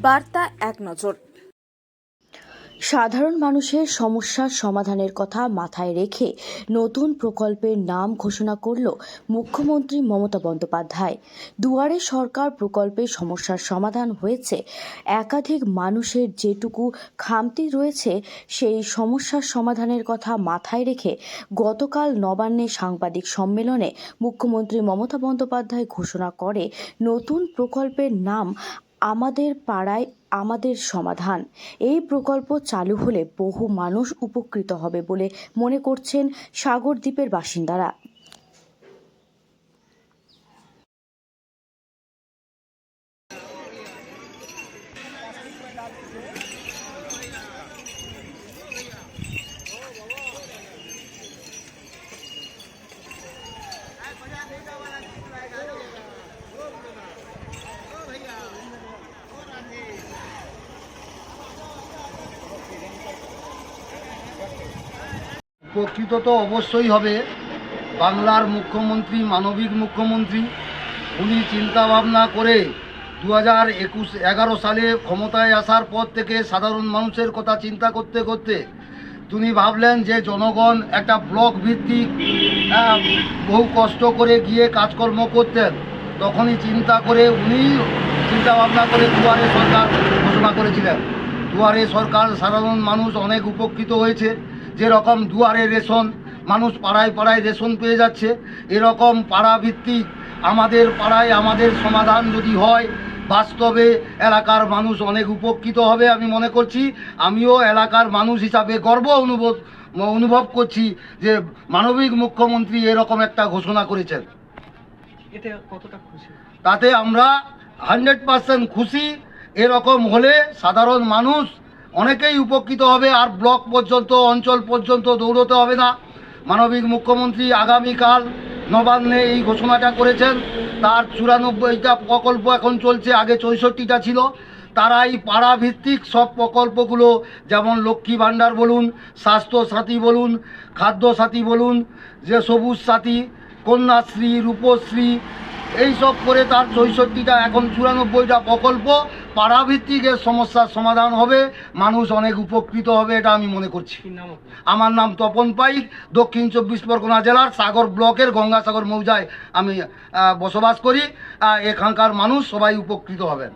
বার্তা এক নজর। সাধারণ মানুষের সমস্যার সমাধানের কথা মাথায় রেখে নতুন প্রকল্পের নাম ঘোষণা করল মুখ্যমন্ত্রী মমতা বন্দ্যোপাধ্যায়। দুয়ারে সরকার প্রকল্পে সমস্যার সমাধান হয়েছে। একাধিক মানুষের যেটুকু খামতি রয়েছে সেই সমস্যার সমাধানের কথা মাথায় রেখে গতকাল নবান্নে সাংবাদিক সম্মেলনে মুখ্যমন্ত্রী মমতা বন্দ্যোপাধ্যায় ঘোষণা করে নতুন প্রকল্পের নাম আমাদের পাড়ায় আমাদের সমাধান। এই প্রকল্প চালু হলে বহু মানুষ উপকৃত হবে বলে মনে করছেন সাগরদ্বীপের বাসিন্দারা। উপকৃত তো অবশ্যই হবে। বাংলার মুখ্যমন্ত্রী, মানবিক মুখ্যমন্ত্রী, উনি চিন্তাভাবনা করে 2011 সালে ক্ষমতায় আসার পর থেকে সাধারণ মানুষের কথা চিন্তা করতে করতে তিনি ভাবলেন যে জনগণ একটা ব্লক ভিত্তিক বহু কষ্ট করে গিয়ে কাজকর্ম করতেন। তখনই চিন্তা করে উনি চিন্তাভাবনা করে দুয়ারে সরকার ঘোষণা করেছিলেন। দুয়ারে সরকার সাধারণ মানুষ অনেক উপকৃত হয়েছে। যেরকম দুয়ারে রেশন, মানুষ পাড়ায় পাড়ায় রেশন পেয়ে যাচ্ছে, এরকম পাড়া ভিত্তিক আমাদের পাড়ায় আমাদের সমাধান যদি হয়, বাস্তবে এলাকার মানুষ অনেক উপকৃত হবে আমি মনে করছি। আমিও এলাকার মানুষ হিসাবে গর্ব অনুভব করছি যে মানবিক মুখ্যমন্ত্রী এরকম একটা ঘোষণা করেছেন। এতে কতটা খুশি? তাতে আমরা 100% খুশি। এরকম হলে সাধারণ মানুষ অনেকেই উপকৃত হবে, আর ব্লক পর্যন্ত, অঞ্চল পর্যন্ত দৌড়তে হবে না। মানবিক মুখ্যমন্ত্রী আগামীকাল নবান্নে এই ঘোষণাটা করেছেন। তার 94টা প্রকল্প এখন চলছে, আগে 64টা ছিল। তারা এই পাড়া ভিত্তিক সব প্রকল্পগুলো, যেমন লক্ষ্মী ভাণ্ডার বলুন, স্বাস্থ্যসাথী বলুন, খাদ্যসাথী বলুন, যে সবুজ সাথী, কন্যাশ্রী, রূপশ্রী, এইসব করে তার 64টা এখন 94টা প্রকল্প পাড়াভিত্তিক এর সমস্যার সমাধান হবে, মানুষ অনেক উপকৃত হবে, এটা আমি মনে করছি। আমার নাম তপন পাইক, দক্ষিণ 24 পরগনা জেলার সাগর ব্লকের গঙ্গাসাগর মৌজায় আমি বসবাস করি। এখানকার মানুষ সবাই উপকৃত হবেন।